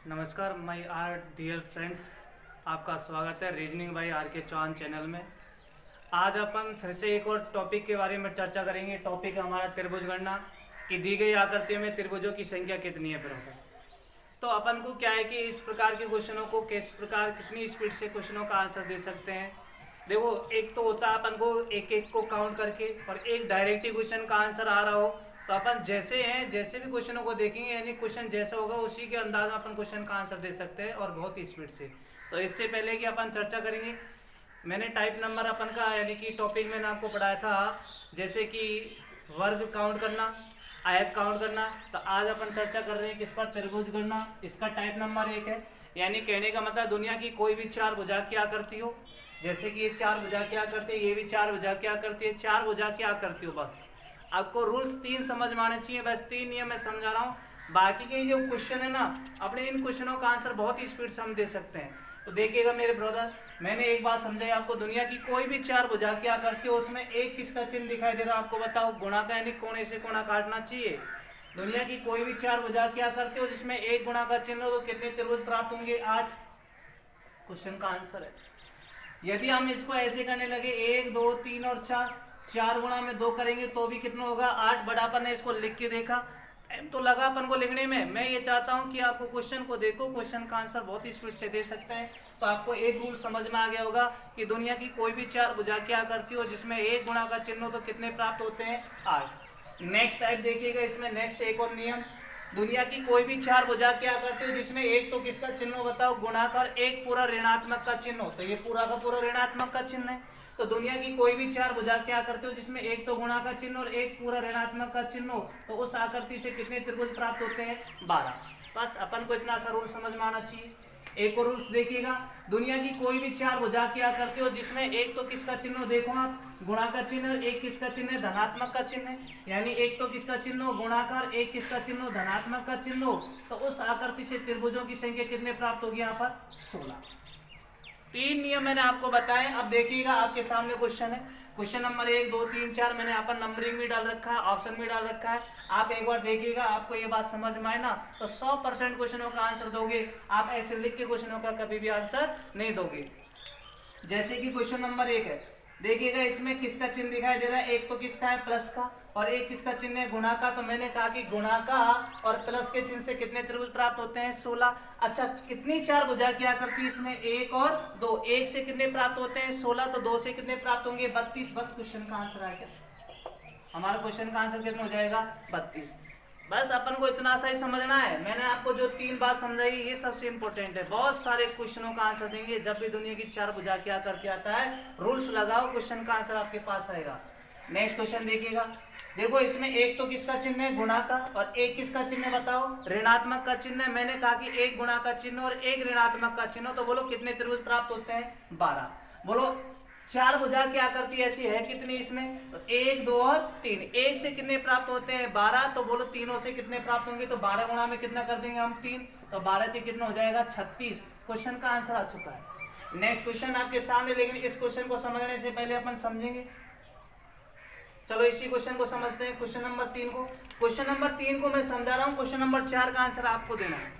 नमस्कार my are dear friends, आपका स्वागत है रीजनिंग बाय आर के चौहान चैनल में। आज अपन फिर से एक और टॉपिक के बारे में चर्चा करेंगे। टॉपिक हमारा त्रिभुज गणना की दी गई आकृतियों में त्रिभुजों की संख्या कितनी है प्रमुख। तो अपन को क्या है कि इस प्रकार के क्वेश्चनों को किस प्रकार कितनी स्पीड से क्वेश्चनों का आंसर दे सकते हैं। देखो, एक तो होता है अपन को एक एक को काउंट करके, और एक डायरेक्ट ही क्वेश्चन का आंसर आ रहा हो तो अपन जैसे हैं जैसे भी क्वेश्चनों को देखेंगे, यानी क्वेश्चन जैसा होगा उसी के अंदाज में अपन क्वेश्चन का आंसर दे सकते हैं, और बहुत ही स्पीड से। तो इससे पहले कि अपन चर्चा करेंगे, मैंने टाइप नंबर अपन का यानी कि टॉपिक मैंने आपको पढ़ाया था, जैसे कि वर्ग काउंट करना, आयत काउंट करना। तो आज अपन चर्चा कर रहे हैं किस पर, त्रिभुज गणना। इसका टाइप नंबर 1 है, यानी कहने का मतलब दुनिया की कोई भी चार भुजा क्या करती हो, जैसे कि ये चार भुजा क्या करती है, ये भी चार भुजा क्या करती है, चार भुजा क्या करती हो। बस आपको रूल्स 3 समझ में आने चाहिए, बस 3 नियम मैं समझा रहा हूँ। बाकी के जो क्वेश्चन है ना, अपने इन क्वेश्चनों का आंसर बहुत ही स्पीड से हम दे सकते हैं। तो देखिएगा मेरे ब्रदर, मैंने एक बात समझाई आपको, दुनिया की कोई भी चार भुजा क्या करती हो, उसमें एक किसका चिन्ह दिखाई दे रहा है आपको बताओ, गुणा का, यानी कोने से कोना काटना चाहिए। दुनिया की कोई भी चार भुजा क्या करते हो जिसमें एक गुणा का चिन्ह हो, तो कितने त्रिभुज प्राप्त होंगे? 8। क्वेश्चन का आंसर है। यदि हम इसको ऐसे करने लगे 1 2 3 और 4, 4 गुणा में 2 करेंगे तो भी कितना होगा? 8। बड़ा अपन ने इसको लिख के देखा, टाइम तो लगा अपन को लिखने में। मैं ये चाहता हूँ कि आपको क्वेश्चन को देखो, क्वेश्चन का आंसर बहुत ही स्पीड से दे सकते हैं। तो आपको एक रूल समझ में आ गया होगा कि दुनिया की कोई भी चार भुजा क्या करती हो जिसमें एक गुणा का चिन्ह हो तो कितने प्राप्त होते हैं? 8। नेक्स्ट टाइप देखिएगा, इसमें नेक्स्ट एक और नियम, दुनिया की कोई भी चार भुजा क्या करते हो जिसमें एक तो किसका चिन्ह हो बताओ, गुणाकार, एक पूरा ऋणात्मक का चिन्ह हो, तो ये पूरा का पूरा ऋणात्मक का चिन्ह है। तो दुनिया की कोई भी चार भुजा क्या करते हो जिसमें एक तो गुणा का चिन्ह और एक पूरा ऋणात्मक का चिन्ह हो, तो उस आकृति से कितने त्रिभुज प्राप्त होते हैं? 12। बस अपन को इतना सा रूल समझ में आना चाहिए। एक और रूल्स देखिएगा, दुनिया की कोई भी चार भुजा क्या करते हो जिसमें एक तो किसका चिन्ह हो, देखो आप, गुणा का चिन्ह, एक किसका चिन्ह है? धनात्मक का चिन्ह है, यानी एक तो किसका चिन्ह हो? गुणाकार, एक किसका चिन्ह हो? धनात्मक का चिन्ह हो, तो उस आकृति से त्रिभुजों की संख्या कितने प्राप्त होगी यहाँ पर? 16। 3 नियम मैंने आपको बताए। अब देखिएगा आपके सामने क्वेश्चन है, क्वेश्चन नंबर 1 2 3 4 मैंने यहाँ पर नंबरिंग भी डाल रखा है, ऑप्शन भी डाल रखा है। आप एक बार देखिएगा, आपको ये बात समझ में आए ना तो 100% क्वेश्चनों का आंसर दोगे। आप ऐसे लिख के क्वेश्चनों का कभी भी आंसर नहीं दोगे। जैसे कि क्वेश्चन नंबर 1 है, देखिएगा इसमें किसका चिन्ह दिखाई दे रहा है, एक तो किसका है प्लस का, और एक किसका चिन्ह है? गुणा का। तो मैंने कहा कि गुणा का और प्लस के चिन्ह से कितने त्रिभुज प्राप्त होते हैं? 16। अच्छा, कितनी चार भुजा क्या करती है इसमें? 1 और 2। 1 से कितने प्राप्त होते हैं? 16। तो 2 से कितने प्राप्त होंगे? 32। बस क्वेश्चन का आंसर आ गया, हमारा क्वेश्चन का आंसर कितना हो जाएगा? 32। बस अपन को इतना सा ही समझना है। मैंने आपको जो 3 बात समझाई ये सबसे इंपॉर्टेंट है। बहुत सारे क्वेश्चनों का आंसर देंगे जब भी दुनिया की चार भुजा क्या करके आता है, रूल्स लगाओ, क्वेश्चन का आंसर आपके पास आएगा। नेक्स्ट क्वेश्चन देखिएगा, देखो इसमें एक तो किसका चिन्ह है? गुणा का, और एक किसका चिन्ह है बताओ? ऋणात्मक का चिन्ह है। मैंने कहा कि एक गुणा का चिन्ह और एक ऋणात्मक का चिन्ह, तो बोलो कितने त्रिभुज प्राप्त होते हैं? 12। बोलो चार भुजा क्या करती है ऐसी है कितनी इसमें? तो 1 2 और 3। 1 से कितने प्राप्त होते हैं? 12। तो बोलो तीनों से कितने प्राप्त होंगे? तो 12 गुणा में कितना कर देंगे हम? 3। तो 12 से कितना हो जाएगा? 36। क्वेश्चन का आंसर आ चुका है। नेक्स्ट क्वेश्चन आपके सामने, लेकिन इस क्वेश्चन को समझने से पहले अपन समझेंगे, चलो इसी क्वेश्चन को समझते हैं, क्वेश्चन नंबर 3 को। क्वेश्चन नंबर 3 को मैं समझा रहा हूँ, क्वेश्चन नंबर 4 का आंसर आपको देना है।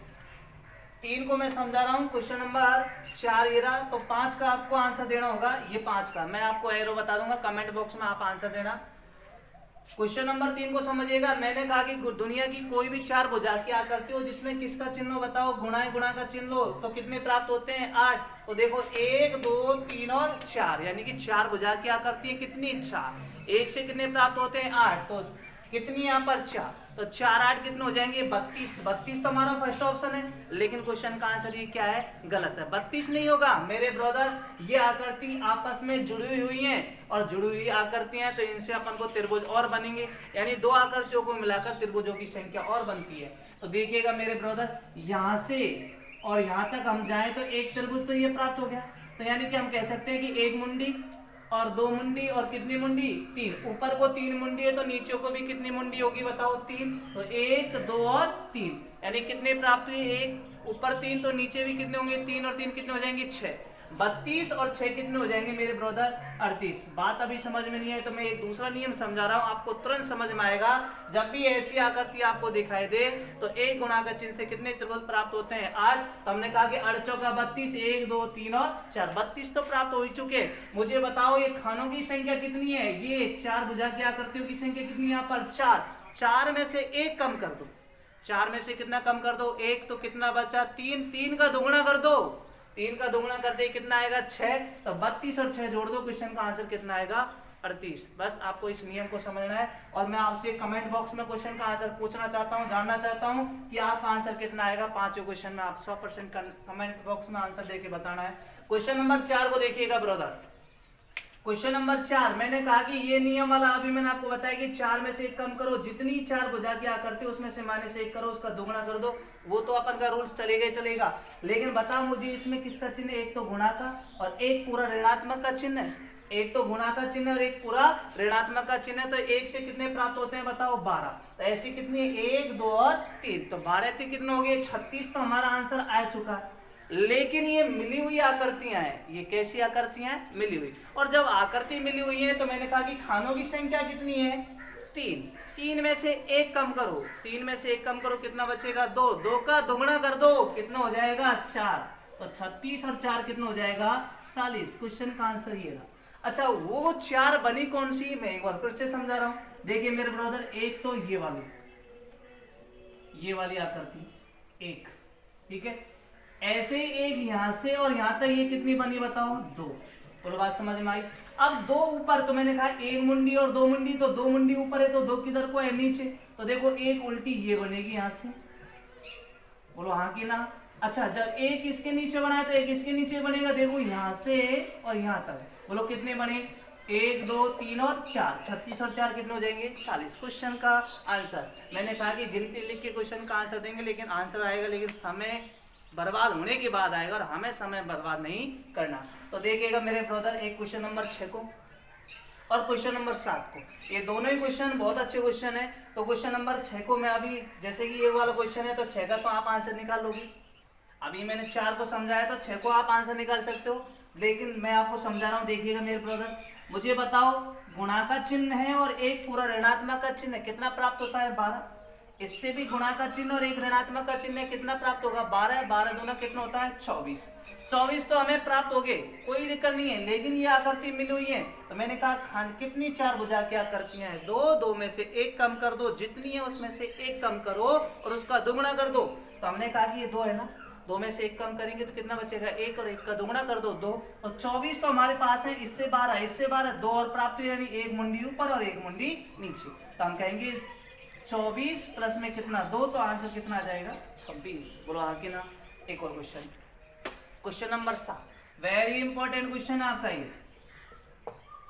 3 को मैं समझा रहा हूँ, क्वेश्चन नंबर 4 ये रहा, तो 5 का आपको आंसर देना होगा। ये 5 का मैं आपको एरो बता दूंगा, कमेंट बॉक्स में आप आंसर देना। क्वेश्चन नंबर 3 को समझिएगा, मैंने कहा कि दुनिया की कोई भी चार भुजा क्या करती हो जिसमें किसका चिन्ह हो बताओ? गुणा गुणा का चिन्ह हो, तो कितने प्राप्त होते हैं? 8। तो देखो 1 2 3 और 4, यानी कि चार भुजा क्या करती है? कितनी? 4। 1 से कितने प्राप्त होते हैं? 8। तो कितनी यहाँ पर? 4। तो 4 8 कितने हो जाएंगे? 32। 32 तो हमारा फर्स्ट ऑप्शन है, लेकिन क्वेश्चन का आंसर ये क्या है? गलत है। 32 नहीं होगा मेरे ब्रदर, ये आकृति आपस में जुड़ी हुई हैं, और जुड़ी हुई आकृति हैं तो इनसे अपन को त्रिभुज और बनेंगे, यानी 2 आकृतियों को मिलाकर त्रिभुजों की संख्या और बनती है। तो देखिएगा मेरे ब्रदर, यहाँ से और यहाँ तक हम जाएं तो एक त्रिभुज तो ये प्राप्त हो गया। तो यानी कि हम कह सकते हैं कि एक मुंडी और 2 मुंडी और कितनी मुंडी? 3। ऊपर को 3 मुंडी है तो नीचे को भी कितनी मुंडी होगी बताओ? 3। तो 1 2 और 3, यानी कितने प्राप्त हुए? 1 ऊपर 3, तो नीचे भी कितने होंगे? 3 और 3 कितने हो जाएंगे? 6। 32 और 6 कितने हो जाएंगे मेरे ब्रदर 38। बात अभी समझ में नहीं है तो मैं एक दूसरा नियम समझा रहा हूं, आपको तुरंत समझ में आएगा। जब भी ऐसी आकृति आपको दिखाई दे तो एक गुणा का चिन्ह से कितने त्रिभुज प्राप्त होते हैं 8। तो हमने कहा कि 8 चौका 32, 1 2 3 और 4, 32 तो प्राप्त हो ही चुके। मुझे बताओ ये खानों की संख्या कितनी है, ये 4 भुजा की आकृतियों की संख्या कितनी है यहाँ पर 4। 4 में से 1 कम कर दो, 4 में से कितना कम कर दो 1, तो कितना बचा 3, 3 का दुगुना कर दो, 3 का दुगुना कर दे कितना आएगा 6। तो 32 और 6 जोड़ दो, क्वेश्चन का आंसर कितना आएगा 38। बस आपको इस नियम को समझना है। और मैं आपसे कमेंट बॉक्स में क्वेश्चन का आंसर पूछना चाहता हूं, जानना चाहता हूं कि आपका आंसर कितना आएगा। पांचों क्वेश्चन में आप 100% कमेंट बॉक्स में आंसर देके बताना है। क्वेश्चन नंबर 4 को देखिएगा ब्रदर। क्वेश्चन नंबर 4 मैंने कहा कि ये नियम वाला अभी मैंने आपको बताया कि 4 में से 1 कम करो, जितनी 4 भुजा की आकृति उसमें से -1 करो, उसका दुगुना कर दो। वो तो अपन का रूल्स चलेगा ही चलेगा, लेकिन बताओ मुझे इसमें किसका चिन्ह है, एक तो गुणा का और एक पूरा ऋणात्मक का चिन्ह है। एक तो गुणा का चिन्ह और एक पूरा ऋणात्मक का चिन्ह है। तो 1 से कितने प्राप्त होते हैं बताओ 12। तो ऐसी कितनी है 1 2 और 3, तो 12 3 कितने हो गए 36। तो हमारा आंसर आ चुका है। लेकिन ये मिली हुई आकृतियां हैं, ये कैसी आकृतियां हैं मिली हुई। और जब आकृति मिली हुई है तो मैंने कहा कि खानों की संख्या कितनी है 3, 3 में से 1 कम करो, 3 में से 1 कम करो कितना बचेगा 2, 2 का दुगुना कर दो कितना हो जाएगा 4। तो 36 और 4 कितना हो जाएगा 40। क्वेश्चन का आंसर ये रहा। अच्छा वो 4 बनी कौन सी, मैं एक बार फिर से समझा रहा हूं। देखिए मेरे ब्रदर, एक तो ये वाली आकृति एक, ठीक है, ऐसे एक यहां से और यहां तक ये कितनी बनी बताओ 2। बोलो बात समझ में आई। अब 2 ऊपर, तो मैंने कहा 1 मुंडी और 2 मुंडी, तो 2 मुंडी ऊपर है तो 2 किधर को है नीचे। तो देखो एक उल्टी ये बनेगी यहां से, बोलो हाँ कि ना। अच्छा जब एक इसके नीचे बना है तो एक इसके नीचे बनेगा, देखो यहां से और यहां तक। बोलो कितने बने 1 2 3 और 4, 36 और 4 कितने हो जाएंगे 40। क्वेश्चन का आंसर, मैंने कहा कि गिनती लिख के क्वेश्चन का आंसर देंगे, लेकिन आंसर आएगा लेकिन समय बर्बाद होने के बाद आएगा, और हमें समय बर्बाद नहीं करना। तो देखिएगा मेरे ब्रदर एक क्वेश्चन नंबर 6 को और क्वेश्चन नंबर 7 को, ये दोनों ही क्वेश्चन बहुत अच्छे क्वेश्चन है। तो क्वेश्चन नंबर 6 को मैं अभी, जैसे कि ये वाला क्वेश्चन है तो 6 का तो आप आंसर निकाल लोगे। अभी मैंने 4 को समझाया तो 6 को आप आंसर निकाल सकते हो, लेकिन मैं आपको समझा रहा हूँ। देखिएगा मेरे ब्रदर, मुझे बताओ गुणा का चिन्ह है और एक पूरा ऋणात्मक का चिन्ह है, कितना प्राप्त होता है 12। इससे भी गुणा का चिन्ह और एक ऋणात्मक का चिन्ह है, कितना प्राप्त होगा 12, 12 दूना कितना होता है 24। 24 तो हमें प्राप्त हो गए, कोई दिक्कत नहीं है। लेकिन ये आकृति मिली हुई है तो मैंने कहा खान कितनी 4 भुजा की आकृतियां हैं 2, 2 में से 1 कम कर दो, जितनी है उसमें से 1 कम करो और उसका दुगुना कर दो। तो हमने कहा कि ये 2 है ना, 2 में से 1 कम करेंगे तो कितना बचेगा 1, और 1 का दुगुना कर दो 2, और 24 तो हमारे पास है। इससे 12, इससे 12, 2 और प्राप्त यानी 1 मुंडी ऊपर और 1 मुंडी नीचे। तो हम कहेंगे 24 प्लस में कितना 2, तो आंसर कितना आ जाएगा 26। बोलो हाँ कि ना। एक और question, question number 7, very important question है आपका ये।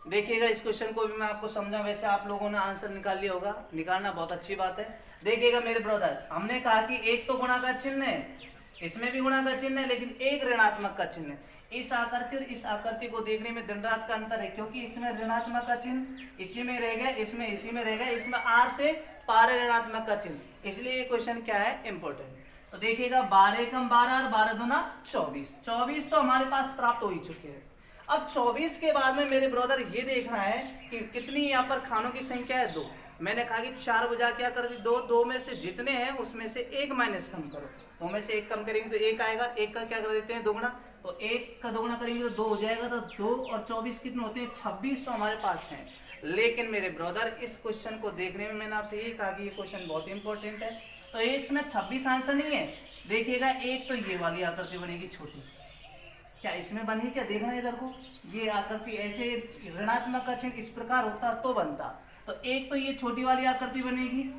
देखिएगा इस क्वेश्चन को भी मैं आपको समझा, वैसे आप लोगों ने आंसर निकाल लिया होगा, निकालना बहुत अच्छी बात है। देखिएगा मेरे ब्रदर, हमने कहा कि एक तो गुणा का चिन्ह है, इसमें भी गुणा का चिन्ह है, लेकिन एक ऋणात्मक का चिन्ह है। इस आकृति और इस आकृति को देखने में दिन रात का अंतर है, क्योंकि इसमें ऋणात्मक का चिन्ह इसी में रह गया, इसमें इसी में रह गया, इसमें आर से पार ऋणात्मक का चिन्ह, इसलिए ये क्वेश्चन क्या है इंपॉर्टेंट। तो देखिएगा 12 कम 12 और 12 दूना 24, 24 तो हमारे पास प्राप्त हो ही चुके हैं। अब 24 के बाद में मेरे ब्रदर ये देखना है कि कितनी यहाँ पर खानों की संख्या है 2। मैंने कहा कि 4 बजा क्या कर दी 2, 2 में से जितने हैं उसमें से 1 माइनस कम करो, 2 में से 1 कम करेंगे तो 1 आएगा, 1 का क्या कर देते हैं दुगुना, तो 1 का दुगुना करेंगे तो 2 हो जाएगा, तो 2 और 24 कितने होते हैं 26 तो हमारे पास हैं। लेकिन मेरे ब्रदर इस क्वेश्चन को देखने में मैंने आपसे ये कहा कि ये क्वेश्चन बहुत इंपॉर्टेंट है, तो इसमें 26 आंसर नहीं है। देखिएगा एक तो ये वाली आकृति बनेगी छोटी, क्या इसमें बनी क्या, देखना इधर को, ये आकृति ऐसे ऋणात्मक का चिन्ह इस प्रकार होता तो बनता, तो एक तो ये छोटी वाली आकृति बनेगी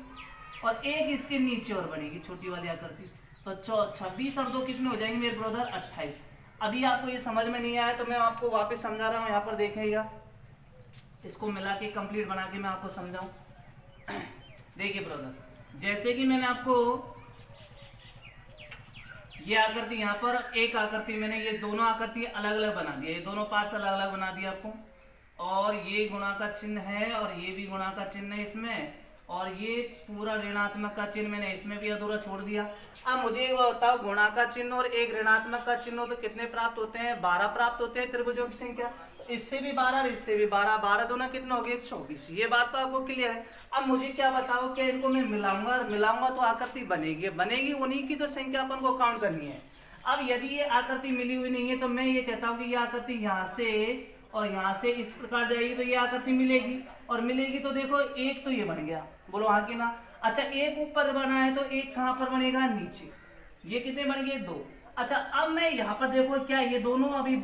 और एक इसके नीचे और बनेगी छोटी वाली आकृति, तो 26 और 2 कितने हो जाएंगे मेरे ब्रदर 28। अभी आपको ये समझ में नहीं आया तो मैं आपको वापस समझा रहा हूँ, यहाँ पर देखिएगा, इसको मिला के कंप्लीट बना के मैं आपको समझाऊं। देखिए ब्रदर, जैसे कि मैंने आपको ये आकृति, यहाँ पर एक आकृति मैंने ये दोनों आकृति अलग अलग बना दिया, ये दोनों पार्ट्स अलग अलग बना दिया आपको, और ये गुणा का चिन्ह है और ये भी गुणा का चिन्ह है इसमें, और ये पूरा ऋणात्मक का चिन्ह मैंने इसमें भी अधूरा छोड़ दिया। अब मुझे एक बात बताओ, गुणा का चिन्ह और एक ऋणात्मक का चिन्ह हो तो कितने प्राप्त होते हैं? 12 प्राप्त होते हैं त्रिभुजों की संख्या। इससे भी 12 और इससे भी 12, 12 दूना कितना हो गया? 24। ये बात तो आपको क्लियर है। अब मुझे क्या बताओ, क्या इनको मैं मिलाऊंगा? और मिलाऊंगा तो आकृति बनेगी, बनेगी उन्हीं की तो संख्या अपन को काउंट करनी है। अब यदि ये आकृति मिली हुई नहीं है तो मैं ये कहता हूँ कि ये आकृति यहाँ से और यहाँ से इस प्रकार जाएगी तो ये आकृति मिलेगी, और मिलेगी तो देखो एक तो ये बन गया, बोलो हाँ कि ना? अच्छा, एक ऊपर बना है तो एक कहाँ पर बनेगा? नीचे। ये कितने बन गए? 2। अच्छा, अब मैं यहाँ पर देखो, क्या ये दोनों अभी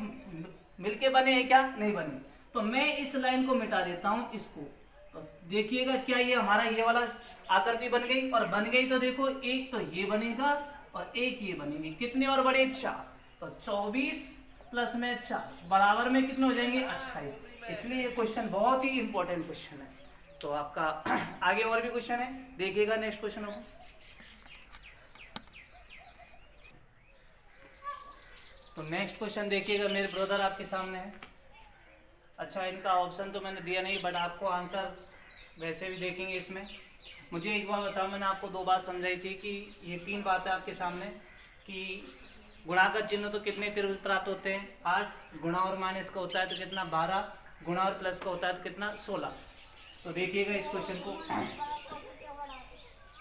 मिलके बने हैं? क्या नहीं बने? तो मैं इस लाइन को मिटा देता हूँ, इसको। तो देखिएगा क्या ये हमारा ये वाला आकृति बन गई, और बन गई तो देखो एक तो ये बनेगा और एक ये बनेगी। कितने और बड़े? 4। तो 24 प्लस में 4 बराबर में कितने हो जाएंगे? 28। इसलिए ये क्वेश्चन बहुत ही इंपॉर्टेंट क्वेश्चन है। तो आपका आगे और भी क्वेश्चन है, देखिएगा नेक्स्ट क्वेश्चन होगा। तो नेक्स्ट क्वेश्चन देखिएगा मेरे ब्रदर आपके सामने है। अच्छा, इनका ऑप्शन तो मैंने दिया नहीं, बट आपको आंसर वैसे भी देखेंगे इसमें। मुझे एक बार बताओ, मैंने आपको 2 बात समझाई थी कि ये 3 बातें आपके सामने कि गुणा का चिन्ह तो कितने त्रिभुज प्राप्त होते हैं? 8। गुणा और माइनस का होता है तो कितना? 12। गुणा और प्लस का होता है तो कितना? 16। तो देखिएगा इस क्वेश्चन को,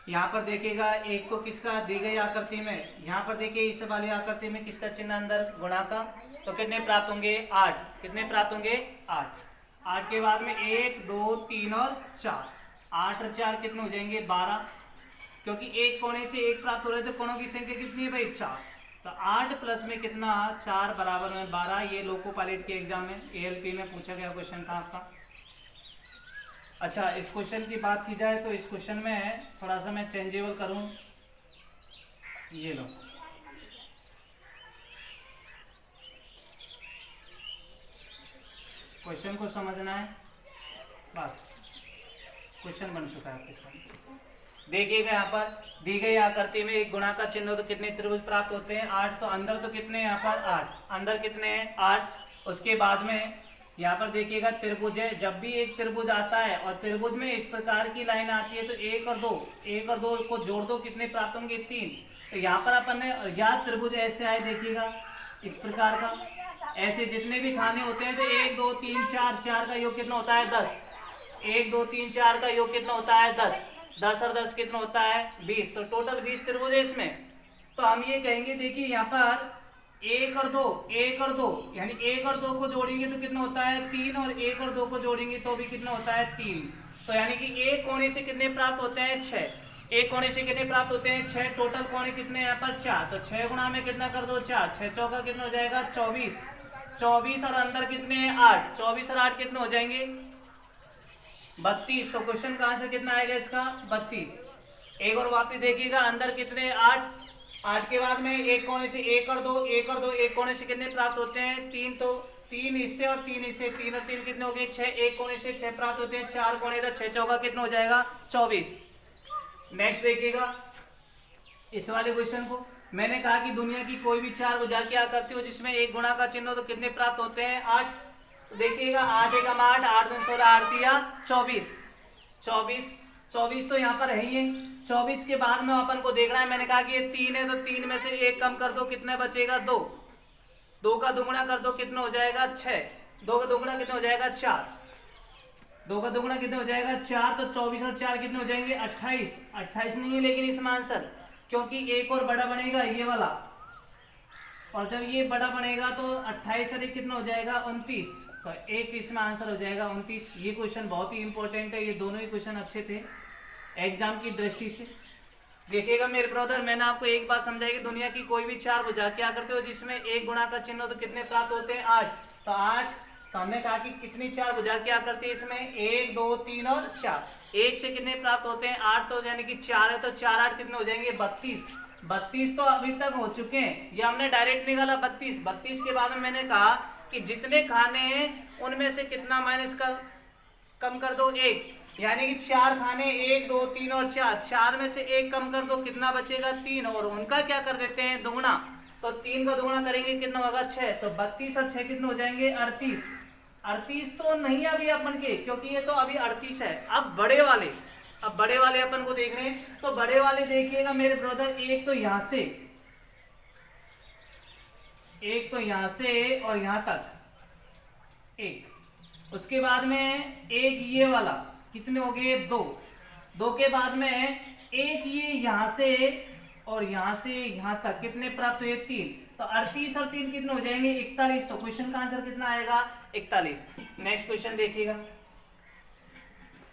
यहाँ पर देखिएगा एक तो किसका दी गई आकृति में, यहाँ पर देखिए इस वाली आकृति में किसका चिन्ह अंदर? गुणा का। तो कितने प्राप्त होंगे? 8। कितने प्राप्त होंगे? 8। 8 के बाद में 1, 2, 3 और 4। 8 और 4 कितने हो जाएंगे? 12। क्योंकि एक कोने से एक प्राप्त हो रहे थे, कोनों की संख्या कितनी है भाई? 4। तो 8 प्लस में कितना? 4 बराबर में 12। ये लोको पायलट के एग्जाम में ALP में पूछा गया क्वेश्चन था आपका। अच्छा, इस क्वेश्चन की बात की जाए तो इस क्वेश्चन में थोड़ा सा मैं चेंजेबल करूं। ये लो, क्वेश्चन को समझना है बस, क्वेश्चन बन चुका है आपके सामने। देखिएगा यहाँ पर दी गई आकृति में एक गुणा का चिन्ह हो तो कितने त्रिभुज प्राप्त होते हैं? 8। तो अंदर तो कितने यहाँ पर? 8। अंदर कितने हैं? 8। उसके बाद में यहाँ पर देखिएगा त्रिभुज है। जब भी एक त्रिभुज आता है और त्रिभुज में इस प्रकार की लाइन आती है तो 1 और 2, 1 और 2 को जोड़ दो, कितने प्राप्त होंगे? 3। तो यहाँ पर अपन ने याद त्रिभुज ऐसे आए, देखिएगा इस प्रकार का। ऐसे जितने भी खाने होते हैं तो 1, 2, 3, 4, 4 का योग कितना होता है? 10। 1, 2, 3, 4 का योग कितना होता है? 10। 10 और 10 कितना होता है? 20। तो टोटल 20 त्रिभुज है इसमें। तो हम ये कहेंगे, देखिए यहाँ पर 1 और 2, 1 और 2, यानी 1 और 2 को जोड़ेंगे तो कितना होता है? 3। और 1 और 2 को जोड़ेंगे तो भी कितना होता है? 3। तो यानी कि एक कोने से कितने प्राप्त होते हैं? 6। एक कोने से कितने प्राप्त होते हैं? 6। टोटल कोने कितने यहाँ पर? 4। तो 6 गुणा में कितना कर दो? 4। 6 चौका कितना हो जाएगा? 24। 24 और अंदर कितने हैं? 8। 24 और 8 कितने हो जाएंगे? 32। तो क्वेश्चन कहाँ से कितना आएगा इसका? 32। एक और वापिस देखिएगा, अंदर कितने? 8। 8 के बाद में एक कोने से 1 और 2, 1 और 2, एक कोने से कितने प्राप्त होते हैं? 3। तो 3 इससे और 3 इससे, 3 और 3 कितने हो गए? 6। एक कोने से 6 प्राप्त होते हैं, 4 कोने का 6 चौका कितना हो जाएगा? 24। नेक्स्ट देखिएगा इस वाले क्वेश्चन को। मैंने कहा कि दुनिया की कोई भी 4 भुजा की आकृति हो जिसमें एक गुणा का चिन्ह हो तो कितने प्राप्त होते हैं? 8। तो देखिएगा 8 एकम 8, 8 दूनी 16, 8 तिया 24। 24 तो यहाँ पर है ही है। 24 के बाद में अपन को देखना है, मैंने कहा कि ये 3 है तो 3 में से 1 कम कर दो, कितने बचेगा? 2। 2 का दुगुना कर दो, कितना हो जाएगा? 6। 2 का दुगुना कितना हो जाएगा? 4। 2 का दुगुना कितना हो जाएगा? 4। तो 24 और 4 कितने हो जाएंगे? 28। 28 नहीं है लेकिन इसमें आंसर, क्योंकि एक और बड़ा बनेगा ये वाला, और जब ये बड़ा बनेगा तो 28 और 1 कितना हो जाएगा? 29। तो एक इसमें आंसर हो जाएगा 29। ये क्वेश्चन बहुत ही इंपॉर्टेंट है, ये दोनों ही क्वेश्चन अच्छे थे एग्जाम की दृष्टि से। देखिएगा मेरे ब्रदर, मैंने आपको एक बात समझाई कि दुनिया की कोई भी 4 भुजा क्या करते हो जिसमें एक गुणा का चिन्ह हो तो कितने प्राप्त होते हैं? 8। तो 8, तो हमने कहा कि कितनी 4 भुजा क्या करती है इसमें? 1, 2, 3 और 4। 1 से कितने प्राप्त होते हैं? 8। तो यानी कि 4 है तो 4, 8 कितने हो जाएंगे? 32। 32 तो अभी तक हो चुके हैं, ये हमने डायरेक्ट निकाला 32। 32 के बाद में मैंने कहा कि जितने खाने हैं उनमें से कितना माइनस कर कम कर दो? 1। यानी कि 4 खाने, 1, 2, 3 और 4, 4 में से 1 कम कर दो, कितना बचेगा? 3। और उनका क्या कर देते हैं? दुगुना। तो 3 का दुगुना करेंगे कितना होगा? 6। तो 32 और 6 कितने हो जाएंगे? 38। 38 तो नहीं अभी अपन के, क्योंकि ये तो अभी 38 है। अब बड़े वाले, अब बड़े वाले अपन को देखने हैं, तो बड़े वाले देखिएगा मेरे ब्रदर, एक तो यहां से और यहां तक एक, उसके बाद में एक ये वाला, कितने हो गए? दो के बाद में एक ये यहां से और यहां से यहां तक, कितने प्राप्त हुए? 3। तो 38 और 3 कितने हो जाएंगे? 41। तो क्वेश्चन का आंसर कितना आएगा? 41। नेक्स्ट क्वेश्चन देखिएगा,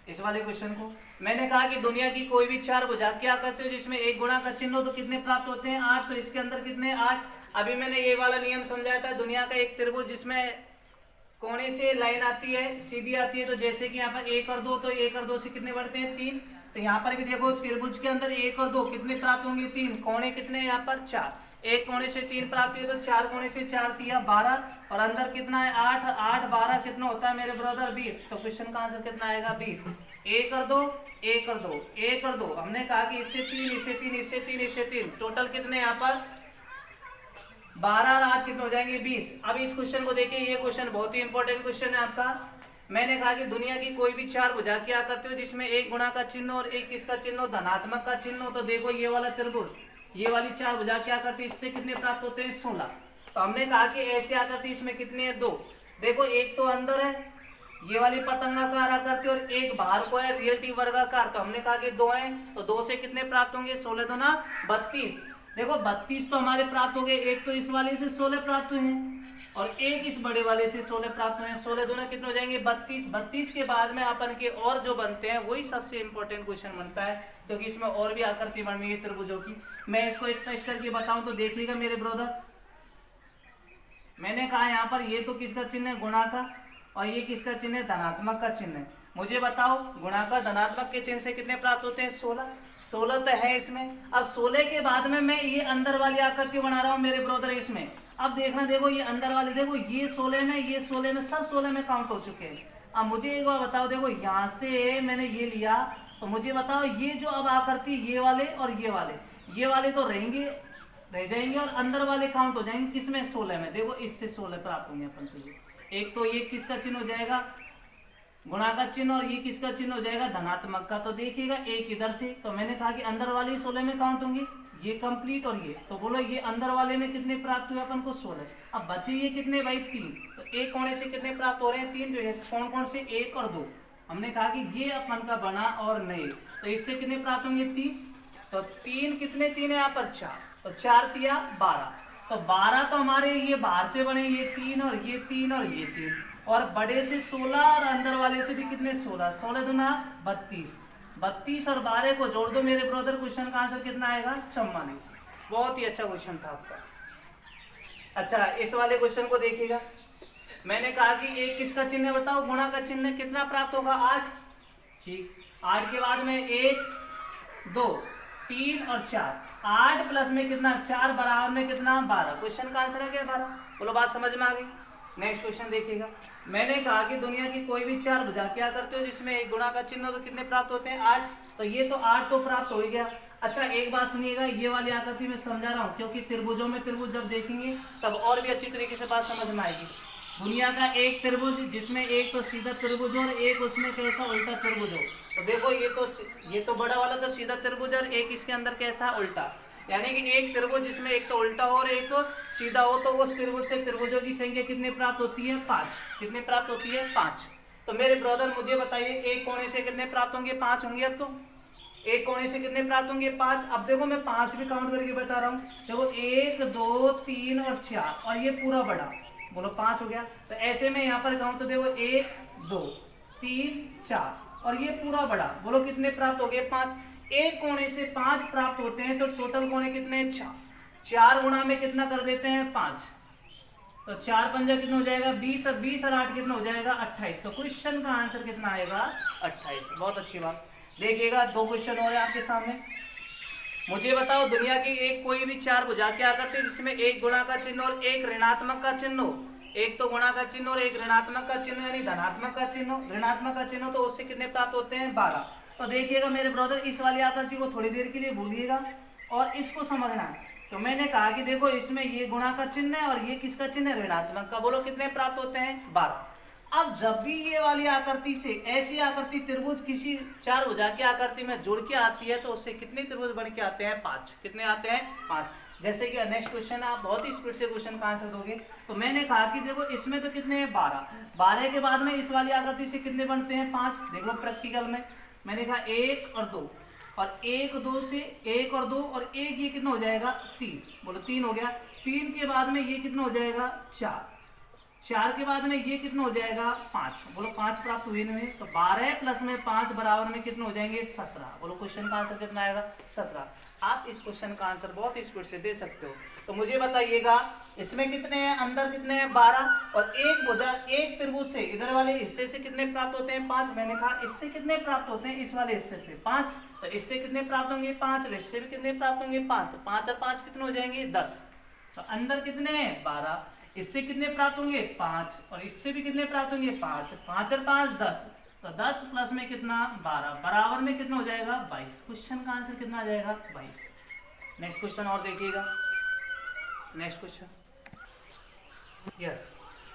इस वाले क्वेश्चन को मैंने कहा कि दुनिया की कोई भी 4 भुजा क्या करते हो जिसमें एक गुणा का चिन्ह हो तो कितने प्राप्त होते हैं? 8। तो इसके अंदर कितने? 8। अभी मैंने ये वाला नियम समझाया था, दुनिया का एक त्रिभुज जिसमें कोने से लाइन आती है, सीधी आती है, तो जैसे कि यहाँ पर 1 और 2, तो 1 और 2 से कितने बढ़ते हैं? 3। तो यहाँ पर भी देखो त्रिभुज के अंदर 1 और 2 कितने प्राप्त होंगे? 3। कोने कितने हैं यहाँ पर? 4। एक कोने से 3 प्राप्त हुए तो 4 कोने से 4 दिया 12, और अंदर कितना है? 8। 8 12 कितना होता है मेरे ब्रदर? 20। तो क्वेश्चन का आंसर कितना आएगा? 20। 1 और 2, 1 और 2, 1 और 2, हमने कहा कि इससे 3, इससे 3, इससे 3, इससे 3, टोटल कितने यहाँ पर? 12 और 8 कितने हो जाएंगे? 20। अब इस क्वेश्चन को देखिए, ये क्वेश्चन बहुत ही इंपॉर्टेंट क्वेश्चन है आपका। मैंने कहा कि दुनिया की कोई भी 4 भुजा क्या करते हो जिसमें एक गुणा का चिन्ह और एक किसका चिन्ह हो? धनात्मक का चिन्ह हो। तो देखो ये वाला त्रिभुज, ये वाली 4 भुजा क्या करती है? इससे कितने प्राप्त होते हैं? 16। तो हमने कहा कि ऐसे आकर थी, इसमें कितने हैं? 2। देखो एक तो अंदर है, ये वाली पतंगाकार आकृति, और एक बाहर को है रियलिटी वर्गाकार। तो हमने कहा कि 2 हैं, तो 2 से कितने प्राप्त होंगे? 16 दूना 32। देखो 32 तो हमारे प्राप्त हो गए, एक तो इस वाले से 16 प्राप्त हुए हैं और एक इस बड़े वाले से 16 प्राप्त हुए हैं। 16 दूना कितने हो जाएंगे? 32। 32 के बाद में अपन के और जो बनते हैं वही सबसे इंपॉर्टेंट क्वेश्चन बनता है, क्योंकि इसमें और भी आकृति बन रही है त्रिभुजों की। मैं इसको स्पष्ट करके बताऊं तो देखिएगा मेरे ब्रदर, मैंने कहा यहाँ पर ये तो किसका चिन्ह है? गुणा का, और ये किसका चिन्ह है? धनात्मक का चिन्ह है। मुझे बताओ गुणा का धनात्मक के चिन्ह से कितने प्राप्त होते हैं? 16। 16 तो है इसमें। अब 16 के बाद में मैं ये अंदर वाली आकृति बना रहा हूँ मेरे ब्रदर इसमें। अब देखना, देखो ये अंदर वाली, देखो ये 16 में, ये 16 में, सब 16 में काउंट हो चुके हैं। अब मुझे एक बार बताओ, देखो यहाँ से मैंने ये लिया, तो मुझे बताओ ये जो अब आकृति, ये वाले और ये वाले तो रह जाएंगे और अंदर वाले काउंट हो जाएंगे किसमें? 16 में। देखो इससे 16 प्राप्त होंगे अपन को। एक तो ये किसका चिन्ह हो जाएगा? गुणा का चिन्ह, और ये किसका चिन्ह हो जाएगा? धनात्मक का। तो देखिएगा एक इधर से, तो मैंने कहा कि अंदर वाले 16 में काउंट होंगे, ये कंप्लीट, और ये तो बोलो ये अंदर वाले में कितने प्राप्त हुए अपन को? 16। अब बचे ये कितने भाई? 3। तो एक कोने से कितने प्राप्त हो रहे हैं? 3 जो है। कौन कौन से? 1 और 2। हमने कहा कि ये अपन का बना और नहीं, तो इससे कितने प्राप्त होंगे? 3। तो 3 कितने? 3 है यहाँ पर 4, तो 4 दिया 12। तो 12 तो हमारे ये बाहर से बने, ये 3 और ये 3 और ये 3, और बड़े से 16 और अंदर वाले से भी कितने? 16। 16 दूना 32। 32 और 12 को जोड़ दो मेरे ब्रदर, क्वेश्चन का आंसर कितना आएगा? 44। बहुत ही अच्छा क्वेश्चन था आपका। अच्छा इस वाले क्वेश्चन को देखिएगा, मैंने कहा कि एक किसका चिन्ह है? बताओ गुणा का चिन्ह कितना प्राप्त होगा? 8। ठीक, 8 के बाद में 1 2 3 और 4, 8 प्लस में कितना? 4, बराबर में कितना? 12। क्वेश्चन का आंसर है क्या? 12। बोलो बात समझ में आ गई? नेक्स्ट क्वेश्चन देखिएगा, मैंने कहा कि दुनिया की कोई भी 4 भुजा क्या करते हो जिसमें एक गुणा का चिन्ह हो तो कितने प्राप्त होते हैं? 8। तो ये तो 8 तो प्राप्त हो ही गया। अच्छा एक बात सुनिएगा, ये वाली आकृति में समझा रहा हूँ क्योंकि त्रिभुजों में त्रिभुज जब देखेंगे तब और भी अच्छी तरीके से बात समझ में आएगी। दुनिया का एक त्रिभुज जिसमें एक तो सीधा त्रिभुज और एक उसमें कैसा उल्टा त्रिभुज हो, तो देखो ये तो बड़ा वाला तो सीधा त्रिभुज और एक इसके अंदर कैसा उल्टा, यानी कि एक त्रिभुज जिसमें एक तो उल्टा हो और एक सीधा हो, तो उस त्रिभुज से त्रिभुजों की संख्या कितनी प्राप्त होती है? 5। कितनी प्राप्त होती है? 5। तो मेरे ब्रदर मुझे बताइए एक कोने से कितने प्राप्त होंगे? 5 होंगे। अब तो एक कोने से कितने प्राप्त होंगे? 5। अब देखो मैं 5 भी काउंट करके बता रहा हूँ, देखो 1 2 3 और 4 और ये पूरा बड़ा, बोलो 5 हो गया। तो ऐसे में यहाँ पर कहूँ तो देखो 1 2 3 4 और ये पूरा बड़ा, बोलो कितने प्राप्त हो गए? 5। एक कोने से 5 प्राप्त होते हैं तो टोटल कोने कितने? 6। 4 गुणा में कितना कर देते हैं? 5। तो 4 पंजा कितना हो जाएगा? 20 और 20 और 8 कितना हो जाएगा? 28। तो क्वेश्चन का आंसर कितना आएगा? 28। बहुत अच्छी बात। देखिएगा 2 क्वेश्चन हो रहे हैं आपके सामने। मुझे बताओ दुनिया की एक कोई भी 4 भुजा क्या करते हैं जिसमें एक गुणा का चिन्ह और एक ऋणात्मक का चिन्ह हो। एक तो गुणा का चिन्ह और एक ऋणात्मक का चिन्ह यानी धनात्मक का चिन्ह, ऋणात्मक का चिन्ह, तो उससे कितने प्राप्त होते हैं? 12। तो देखिएगा मेरे ब्रदर इस वाली आकृति को थोड़ी देर के लिए भूलिएगा और इसको समझना है। तो मैंने कहा कि देखो इसमें ये गुणा का चिन्ह है और ये किसका चिन्ह है? ऋणात्मक का। बोलो कितने प्राप्त होते हैं? 12। अब जब भी ये वाली आकृति से ऐसी आकृति त्रिभुज किसी चार भुजा की आकृति में जुड़ के आती है तो उससे कितने त्रिभुज बन के आते हैं? 5। कितने आते हैं? 5। जैसे कि नेक्स्ट क्वेश्चन, आप बहुत ही स्पीड से क्वेश्चन का आंसर दोगे। तो मैंने कहा कि देखो इसमें तो कितने हैं? 12। 12 के बाद में इस वाली आकृति से कितने बनते हैं? 5। देख लो प्रैक्टिकल में मैंने कहा 1 और 2, और 1 2 से 1 और 2 और 1, ये कितना हो जाएगा? 3। बोलो 3 हो गया। 3 के बाद में ये कितना हो जाएगा? 4। 4 के बाद में ये कितना हो जाएगा? 5। बोलो 5 प्राप्त हुए नहीं? तो 12 प्लस में 5 बराबर में कितने हो जाएंगे? 17। बोलो क्वेश्चन का आंसर कितना आएगा? 17। आप इस क्वेश्चन का आंसर बहुत ही स्पीड से दे सकते हो। तो मुझे बताइएगा इसमें कितने हैं? अंदर कितने हैं? 12। और एक भुजा एक त्रिभुज से इधर वाले हिस्से से कितने प्राप्त होते हैं? 5। मैंने कहा इससे कितने प्राप्त होते हैं? इस वाले हिस्से से 5। तो इससे कितने प्राप्त होंगे? 5। और इससे भी कितने प्राप्त होंगे? 5। 5 और 5 कितने हो जाएंगे? 10। तो अंदर कितने हैं? 12। इससे कितने प्राप्त होंगे? 5। और इससे भी कितने प्राप्त होंगे? 5। 5 और 5 10। तो 10 प्लस में कितना? 12 बराबर में कितना हो जाएगा? 22। क्वेश्चन का आंसर कितना आ जाएगा? 22। नेक्स्ट क्वेश्चन और देखिएगा। नेक्स्ट क्वेश्चन, यस,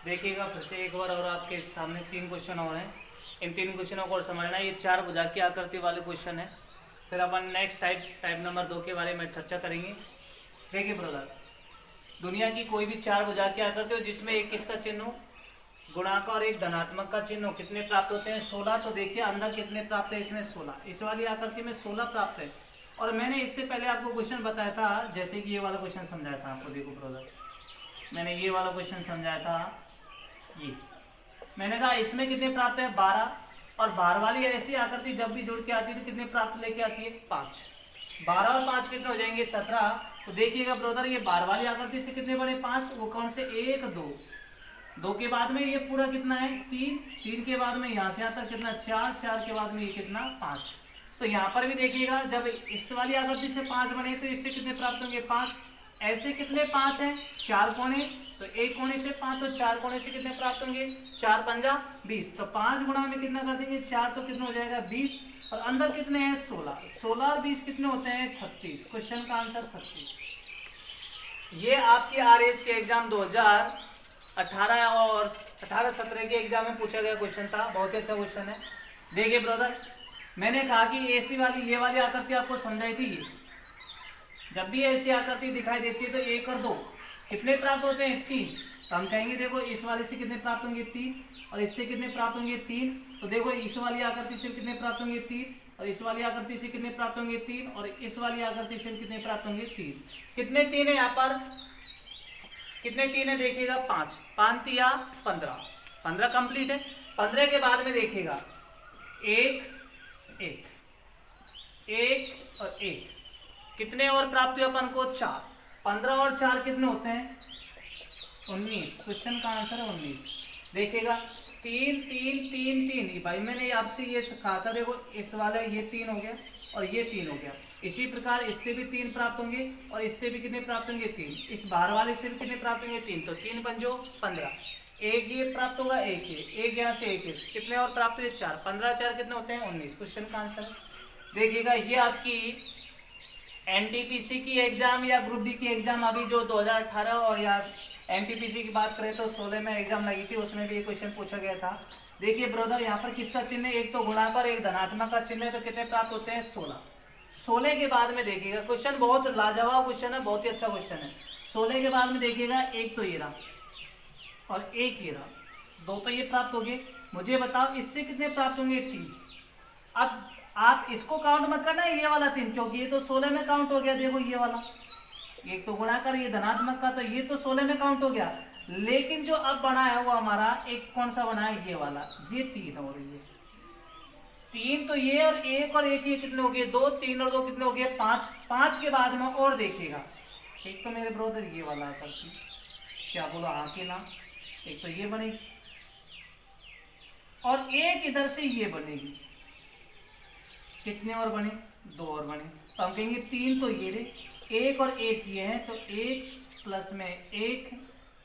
देखिएगा फिर से एक बार और आपके सामने 3 क्वेश्चन और हैं। इन 3 क्वेश्चनों को और समझना। ये 4 भुजा की आकृति वाले क्वेश्चन है। फिर अपन नेक्स्ट टाइप नंबर 2 के बारे में चर्चा करेंगे। देखिए ब्रदर, दुनिया की कोई भी 4 भुजा की आकृति हो जिसमें एक किसका चिन्ह हो? गुणाकार और एक धनात्मक का चिन्ह हो, कितने प्राप्त होते हैं? 16। तो देखिए अंदर कितने प्राप्त है? इसमें 16। इस वाली आकृति में 16 प्राप्त है। और मैंने इससे पहले आपको क्वेश्चन बताया था, जैसे कि ये वाला क्वेश्चन समझाया था आपको। देखो ब्रदर, मैंने ये वाला क्वेश्चन समझाया था। ये मैंने कहा इसमें कितने प्राप्त है? 12। और 12 वाली ऐसी आकृति जब भी जुड़ के आती है तो कितने प्राप्त लेके आती है? 5। 12 और 5 कितने हो जाएंगे? 17। तो देखिएगा ब्रदर, ये 12 वाली आकृति से कितने बने? 5। वो कौन से? 1 2। 2 के बाद में ये पूरा कितना है? 3। 3 के बाद में यहाँ से यहाँ तक कितना? 4। 4 के बाद में ये कितना? 5। तो यहाँ पर भी देखिएगा जब इस वाली आकृति से 5 बने तो इससे कितने प्राप्त होंगे? 5। ऐसे कितने 5 हैं? 4 कोने। तो एक कोने से 5 और 4 कोने से कितने प्राप्त होंगे? 4 पंजा 20। तो 5 गुणा में कितना कर देंगे? 4। तो कितना हो जाएगा? 20। और अंदर कितने हैं? 16। 16 और 20 कितने होते हैं? 36। क्वेश्चन का आंसर 36। ये आपके आरएस के एग्जाम 2018 और 18-17 के एग्जाम में पूछा गया क्वेश्चन था। बहुत ही अच्छा क्वेश्चन है। देखिए ब्रदर, मैंने कहा कि ऐसी वाली ये वाली आकृति आपको समझाई थी। जब भी ऐसी आकृति दिखाई देती है तो 1 और 2 कितने प्राप्त होते हैं? 3। तो हम कहेंगे देखो इस वाले से कितने प्राप्त होंगे? 3। और इससे कितने प्राप्त होंगे? 3। तो देखो इस वाली आकृति से कितने प्राप्त होंगे? 3। और इस वाली आकृति से कितने प्राप्त होंगे? 3। और इस वाली आकृति से कितने प्राप्त होंगे? 3। कितने 3 है यहाँ पर? कितने 3 है? देखिएगा 5। 5 या 15। 15 कंप्लीट है। 15 के बाद में देखिएगा 1 1 1 और 1 कितने और प्राप्त हुए अपन को? 4। 15 और 4 कितने होते हैं? 19। क्वेश्चन का आंसर है 19। देखिएगा 3 3 3 3। भाई मैंने आपसे ये कहा था, देखो इस वाला ये 3 हो गया और ये 3 हो गया। इसी प्रकार इससे भी 3 प्राप्त होंगे और इससे भी कितने प्राप्त होंगे? 3। इस बाहर वाले से भी कितने प्राप्त होंगे? 3। तो 3 पंजो 15। एक ये प्राप्त होगा, एक ये, एक यहाँ से एक कितने और प्राप्त हुए? 4। 15 4 कितने होते हैं? 19। क्वेश्चन का आंसर देखिएगा। ये आपकी एनटीपीसी की एग्जाम या ग्रुप डी की एग्जाम अभी जो 2018 और या एनटीपीसी की बात करें तो 16 में एग्जाम लगी थी, उसमें भी ये क्वेश्चन पूछा गया था। देखिए ब्रदर, यहाँ पर किसका चिन्ह है? एक तो गुणाकार एक धनात्मक का चिन्ह है। तो कितने प्राप्त होते हैं? 16। 16 के बाद में देखिएगा क्वेश्चन बहुत लाजवाब क्वेश्चन है, बहुत ही अच्छा क्वेश्चन है। 16 के बाद में देखिएगा एक तो ये रहा और एक ये रहा, 2 तो ये प्राप्त हो गए। मुझे बताओ इससे कितने प्राप्त होंगे? 3। अब आप इसको काउंट मत करना ये वाला 3, क्योंकि ये तो 16 में काउंट हो गया। देखो ये वाला एक तो गुणाकार ये धनात्मक का, तो ये तो 16 में काउंट हो गया। लेकिन जो अब बना है वो हमारा एक कौन सा बना है? ये वाला, ये 3 और ये 3। तो ये और एक ये कितने हो गए? 2। 3 और 2 कितने हो गए? 5। 5 के बाद में और देखिएगा एक तो मेरे ब्रदर ये वाला करती, क्या बोलो हाँ कि ना? एक तो ये बनेगी और एक इधर से ये बनेगी। कितने और बने? 2 और बने। तो हम कहेंगे 3 तो ये रे, 1 और 1 ये है, तो 1 प्लस में 1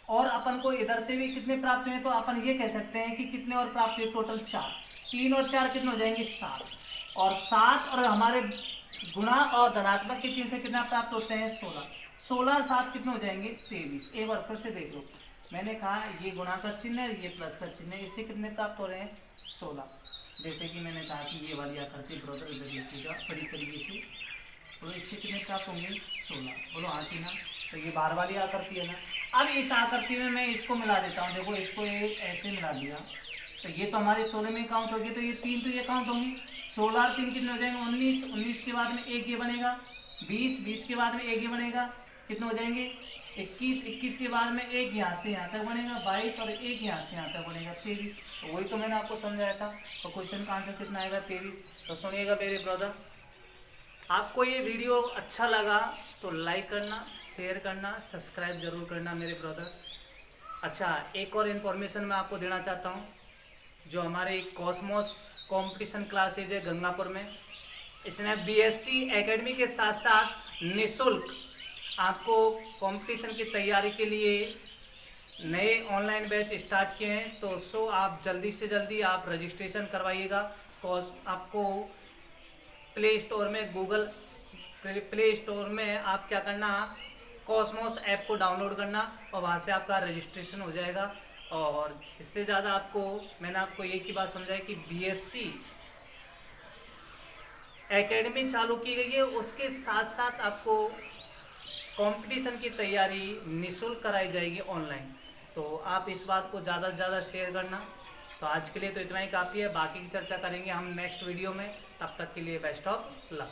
और अपन को इधर से भी कितने प्राप्त हुए? तो अपन ये कह सकते हैं कि कितने और प्राप्त हुए? टोटल 4। 3 और 4 कितने हो जाएंगे? 7। और 7 और हमारे गुणा और धनात्मक के चिन्ह से कितना प्राप्त होते हैं? 16। 16 और 7 कितने हो जाएंगे? 23। एक बार फिर से देख लो, मैंने कहा ये गुणा का चिन्ह है, ये प्लस का चिन्ह है, इससे कितने प्राप्त हो रहे हैं 16। जैसे कि मैंने कहा कि ये वाली आकृति ब्रदर इधर लिखिएगा बड़ी तरीके से, तो इससे कितने प्राप्त होंगे 16। बोलो हाँ कि ना। तो ये बार वाली आकृति है ना। अब इस आकृति में मैं इसको मिला देता हूँ, देखो इसको एक ऐसे मिला दिया, तो ये तो हमारे 16 में काउंट होगी, तो ये 3 तो ये काउंट होंगी। 16 और 3 कितने हो जाएंगे 19, 19 के बाद में एक ये बनेगा 20, 20 के बाद में एक ये बनेगा, कितने हो जाएंगे 21, 21 के बाद में एक यहाँ से यहाँ तक बनेगा 22, और एक यहाँ से यहाँ तक बनेगा 23। तो वही तो मैंने आपको समझाया था। तो क्वेश्चन का आंसर कितना आएगा 23। तो सुनिएगा मेरे ब्रदर, आपको ये वीडियो अच्छा लगा तो लाइक करना, शेयर करना, सब्सक्राइब जरूर करना मेरे ब्रदर। अच्छा, एक और इन्फॉर्मेशन मैं आपको देना चाहता हूँ। जो हमारे कॉस्मोस कंपटीशन क्लासेज है गंगापुर में, इसमें बीएससी एकेडमी के साथ साथ निःशुल्क आपको कंपटीशन की तैयारी के लिए नए ऑनलाइन बैच स्टार्ट किए हैं। तो आप जल्दी से जल्दी आप रजिस्ट्रेशन करवाइएगा। आपको प्ले स्टोर में आप क्या करना, कॉस्मोस ऐप को डाउनलोड करना और वहाँ से आपका रजिस्ट्रेशन हो जाएगा। और इससे ज़्यादा मैंने आपको एक ही बात समझाई कि बीएससी एकेडमी चालू की गई है, उसके साथ साथ आपको कंपटीशन की तैयारी निःशुल्क कराई जाएगी ऑनलाइन। तो आप इस बात को ज़्यादा से ज़्यादा शेयर करना। तो आज के लिए तो इतना ही काफ़ी है, बाकी की चर्चा करेंगे हम नेक्स्ट वीडियो में। तब तक के लिए बेस्ट ऑफ लक।